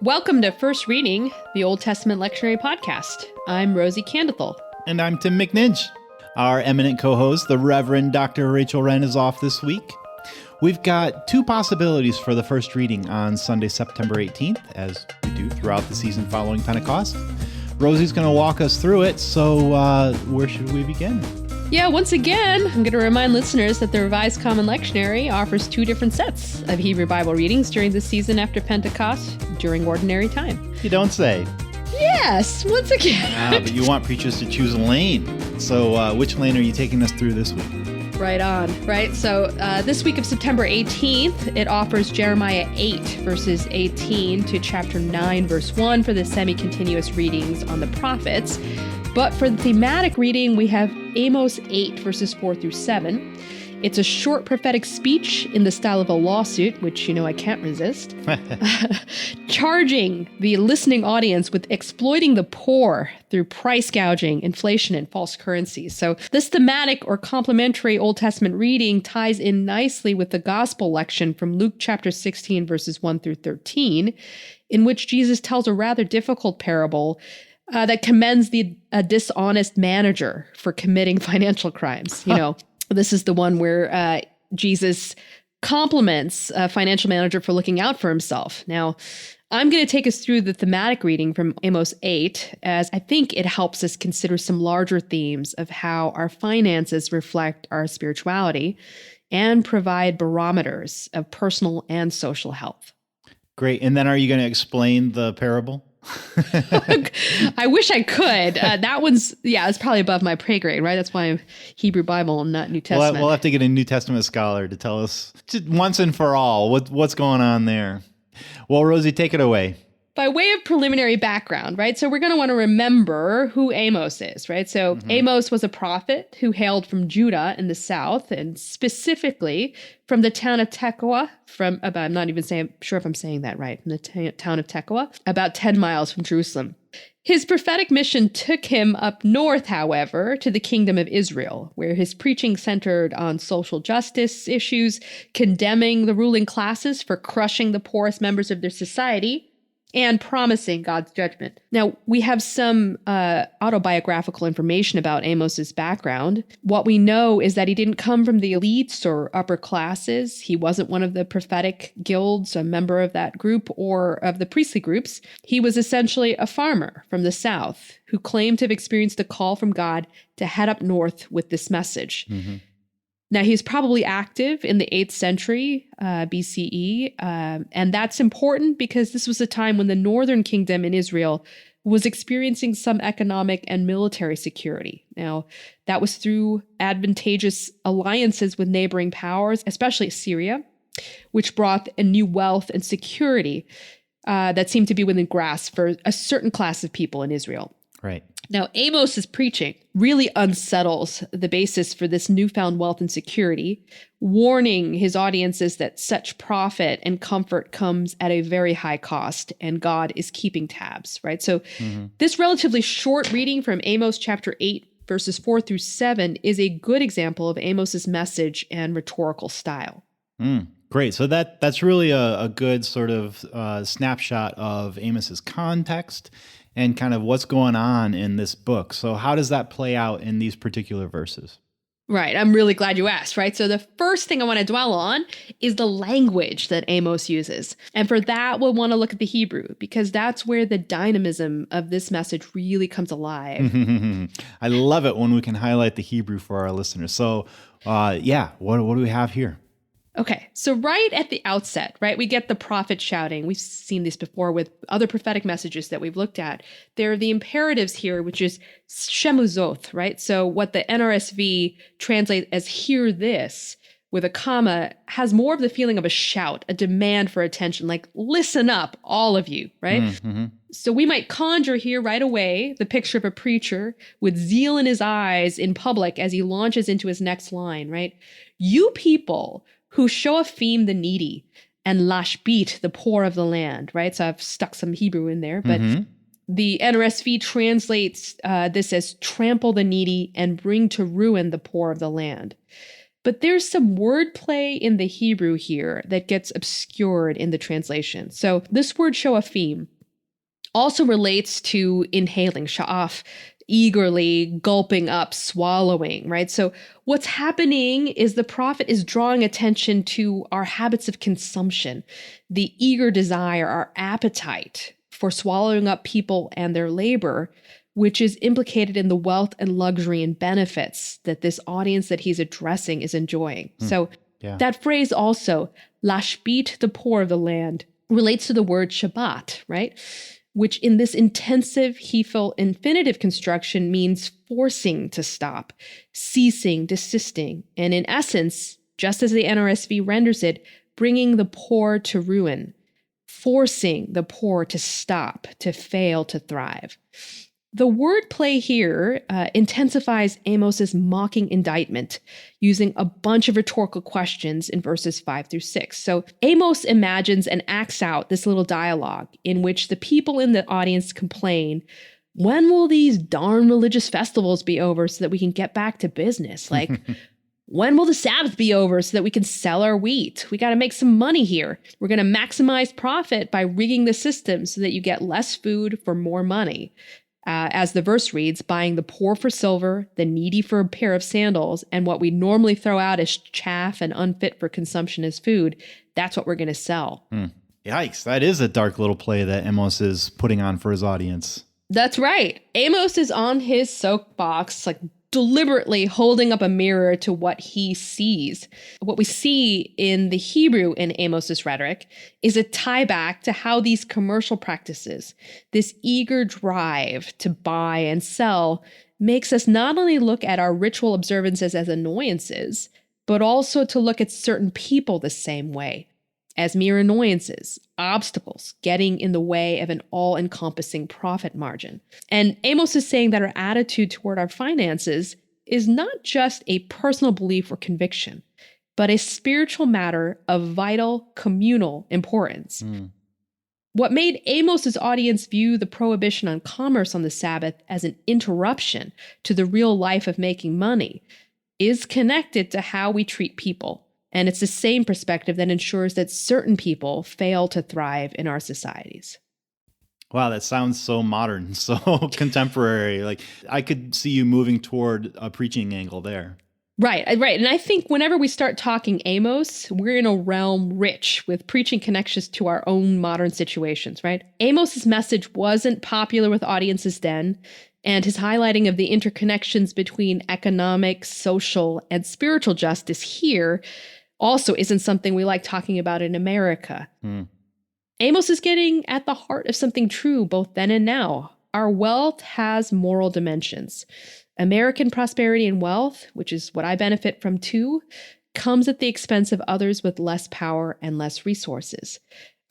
Welcome to First Reading, the Old Testament Lectionary podcast. I'm Rosy Candithal. And I'm Tim McNinch. Our eminent co-host, the Reverend Dr. Rachel Wren, is off this week. We've got two possibilities for the first reading on Sunday, September 18th, as we do throughout the season following Pentecost. Rosy's going to walk us through it, so where should we begin? Yeah, once again, I'm going to remind listeners that the Revised Common Lectionary offers two different sets of Hebrew Bible readings during the season after Pentecost during ordinary time. You don't say. Yes, once again. But you want preachers to choose a lane. So which lane are you taking us through this week? Right on, right? So this week of September 18th, it offers Jeremiah 8, verses 18 to chapter 9, verse 1 for the semi-continuous readings on the prophets. But for the thematic reading, we have Amos 8, verses 4 through 7. It's a short prophetic speech in the style of a lawsuit, which, I can't resist, charging the listening audience with exploiting the poor through price gouging, inflation, and false currencies. So this thematic or complementary Old Testament reading ties in nicely with the gospel lection from Luke chapter 16, verses 1 through 13, in which Jesus tells a rather difficult parable that commends the dishonest manager for committing financial crimes. This is the one where Jesus compliments a financial manager for looking out for himself. Now, I'm going to take us through the thematic reading from Amos 8, as I think it helps us consider some larger themes of how our finances reflect our spirituality and provide barometers of personal and social health. Great. And then are you going to explain the parable? I wish I could. That one's, it's probably above my pay grade, right? That's why I'm Hebrew Bible and not New Testament. We'll have to get a New Testament scholar to tell us once and for all what's going on there. Well, Rosie, take it away. By way of preliminary background, right? So we're going to want to remember who Amos is, right? So Amos was a prophet who hailed from Judah in the south, and specifically from the town of Tekoa, I'm not even sure if I'm saying that right, from the town of Tekoa, about 10 miles from Jerusalem. His prophetic mission took him up north, however, to the kingdom of Israel, where his preaching centered on social justice issues, condemning the ruling classes for crushing the poorest members of their society, and promising God's judgment. Now, we have some autobiographical information about Amos's background. What we know is that he didn't come from the elites or upper classes. He wasn't one of the prophetic guilds, a member of that group, or of the priestly groups. He was essentially a farmer from the south who claimed to have experienced a call from God to head up north with this message. Mm-hmm. Now, he's probably active in the 8th century BCE, and that's important because this was a time when the northern kingdom in Israel was experiencing some economic and military security. Now, that was through advantageous alliances with neighboring powers, especially Syria, which brought a new wealth and security that seemed to be within grasp for a certain class of people in Israel. Right. Now, Amos's preaching really unsettles the basis for this newfound wealth and security, warning his audiences that such profit and comfort comes at a very high cost, and God is keeping tabs, right? So this relatively short reading from Amos chapter 8, verses 4 through 7 is a good example of Amos's message and rhetorical style. Great. So that's really a good sort of snapshot of Amos's context and kind of what's going on in this book. So how does that play out in these particular verses? Right. I'm really glad you asked, right? So the first thing I want to dwell on is the language that Amos uses. And for that, we'll want to look at the Hebrew, because that's where the dynamism of this message really comes alive. I love it when we can highlight the Hebrew for our listeners. So what do we have here? Okay, so right at the outset, right, we get the prophet shouting. We've seen this before with other prophetic messages that we've looked at. There are the imperatives here, which is shemuzoth, right? So what the NRSV translates as hear this with a comma has more of the feeling of a shout, a demand for attention, like listen up, all of you, right? Mm-hmm. So we might conjure here right away the picture of a preacher with zeal in his eyes in public as he launches into his next line, right? You people who show Ephim the needy and lashbit the poor of the land, right? So I've stuck some Hebrew in there, but the NRSV translates this as trample the needy and bring to ruin the poor of the land. But there's some wordplay in the Hebrew here that gets obscured in the translation. So this word shoaphim also relates to inhaling, sha'af, eagerly gulping up, swallowing, right? So what's happening is the prophet is drawing attention to our habits of consumption, the eager desire, our appetite for swallowing up people and their labor, which is implicated in the wealth and luxury and benefits that this audience that he's addressing is enjoying. So that phrase also, lashbit the poor of the land, relates to the word Shabbat, right? Which in this intensive Hefil infinitive construction means forcing to stop, ceasing, desisting, and in essence, just as the NRSV renders it, bringing the poor to ruin, forcing the poor to stop, to fail to thrive. The wordplay here intensifies Amos's mocking indictment using a bunch of rhetorical questions in verses 5-6. So Amos imagines and acts out this little dialogue in which the people in the audience complain, when will these darn religious festivals be over so that we can get back to business? Like, when will the Sabbath be over so that we can sell our wheat? We got to make some money here. We're going to maximize profit by rigging the system so that you get less food for more money. As the verse reads, buying the poor for silver, the needy for a pair of sandals, and what we normally throw out as chaff and unfit for consumption as food, that's what we're going to sell. Yikes, that is a dark little play that Amos is putting on for his audience. That's right. Amos is on his soapbox, like deliberately holding up a mirror to what he sees. What we see in the Hebrew in Amos's rhetoric is a tie back to how these commercial practices, this eager drive to buy and sell, makes us not only look at our ritual observances as annoyances, but also to look at certain people the same way, as mere annoyances, obstacles, getting in the way of an all-encompassing profit margin. And Amos is saying that our attitude toward our finances is not just a personal belief or conviction, but a spiritual matter of vital communal importance. What made Amos's audience view the prohibition on commerce on the Sabbath as an interruption to the real life of making money is connected to how we treat people. And it's the same perspective that ensures that certain people fail to thrive in our societies. Wow, that sounds so modern, so contemporary. Like, I could see you moving toward a preaching angle there. Right. And I think whenever we start talking Amos, we're in a realm rich with preaching connections to our own modern situations, right? Amos's message wasn't popular with audiences then, and his highlighting of the interconnections between economic, social, and spiritual justice here also isn't something we like talking about in America. Amos is getting at the heart of something true both then and now. Our wealth has moral dimensions. American prosperity and wealth, which is what I benefit from too, comes at the expense of others with less power and less resources.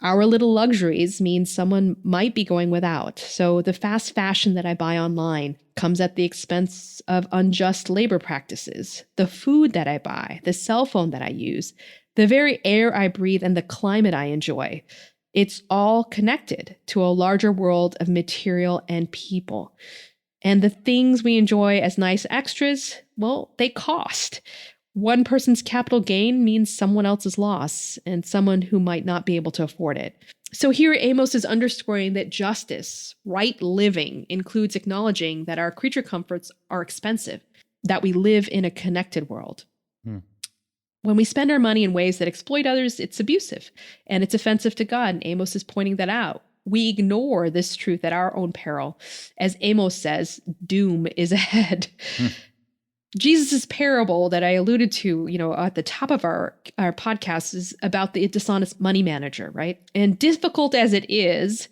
Our little luxuries mean someone might be going without. So the fast fashion that I buy online comes at the expense of unjust labor practices. The food that I buy, the cell phone that I use, the very air I breathe, and the climate I enjoy. It's all connected to a larger world of material and people. And the things we enjoy as nice extras, well, they cost. One person's capital gain means someone else's loss, and someone who might not be able to afford it. So here Amos is underscoring that justice, right living, includes acknowledging that our creature comforts are expensive, that we live in a connected world. When we spend our money in ways that exploit others, it's abusive, and it's offensive to God, and Amos is pointing that out. We ignore this truth at our own peril. As Amos says, doom is ahead. Jesus' parable that I alluded to, at the top of our podcast is about the dishonest money manager, right? And difficult as it is,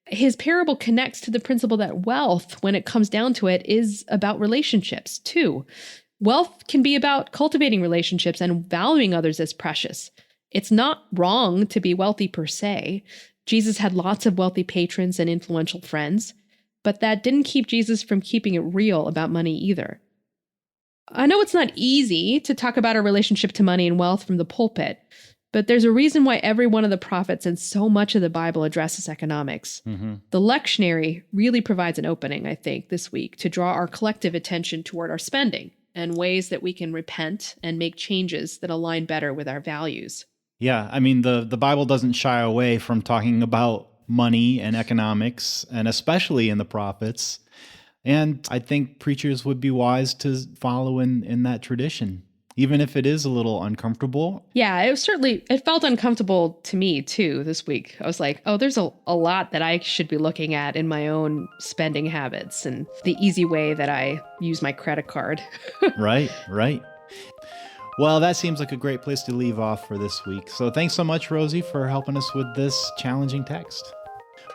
his parable connects to the principle that wealth, when it comes down to it, is about relationships too. Wealth can be about cultivating relationships and valuing others as precious. It's not wrong to be wealthy per se. Jesus had lots of wealthy patrons and influential friends, but that didn't keep Jesus from keeping it real about money either. I know it's not easy to talk about our relationship to money and wealth from the pulpit, but there's a reason why every one of the prophets and so much of the Bible addresses economics. The lectionary really provides an opening, I think, this week to draw our collective attention toward our spending. and ways that we can repent and make changes that align better with our values. Yeah, I mean, the Bible doesn't shy away from talking about money and economics, and especially in the prophets. And I think preachers would be wise to follow in that tradition, even if it is a little uncomfortable. Yeah, it felt uncomfortable to me too this week. I was like, oh, there's a lot that I should be looking at in my own spending habits and the easy way that I use my credit card. Right. Well, that seems like a great place to leave off for this week. So thanks so much, Rosy, for helping us with this challenging text.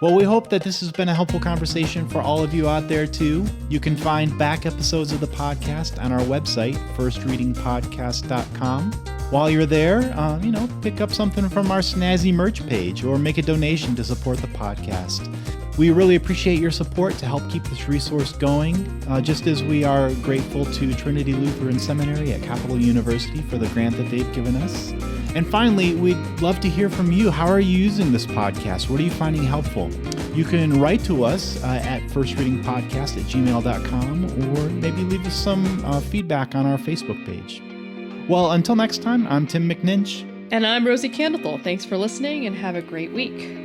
Well, we hope that this has been a helpful conversation for all of you out there, too. You can find back episodes of the podcast on our website, firstreadingpodcast.com. While you're there, pick up something from our snazzy merch page or make a donation to support the podcast. We really appreciate your support to help keep this resource going, just as we are grateful to Trinity Lutheran Seminary at Capital University for the grant that they've given us. And finally, we'd love to hear from you. How are you using this podcast? What are you finding helpful? You can write to us at firstreadingpodcast@gmail.com, or maybe leave us some feedback on our Facebook page. Well, until next time, I'm Tim McNinch. And I'm Rosy Candlethal. Thanks for listening and have a great week.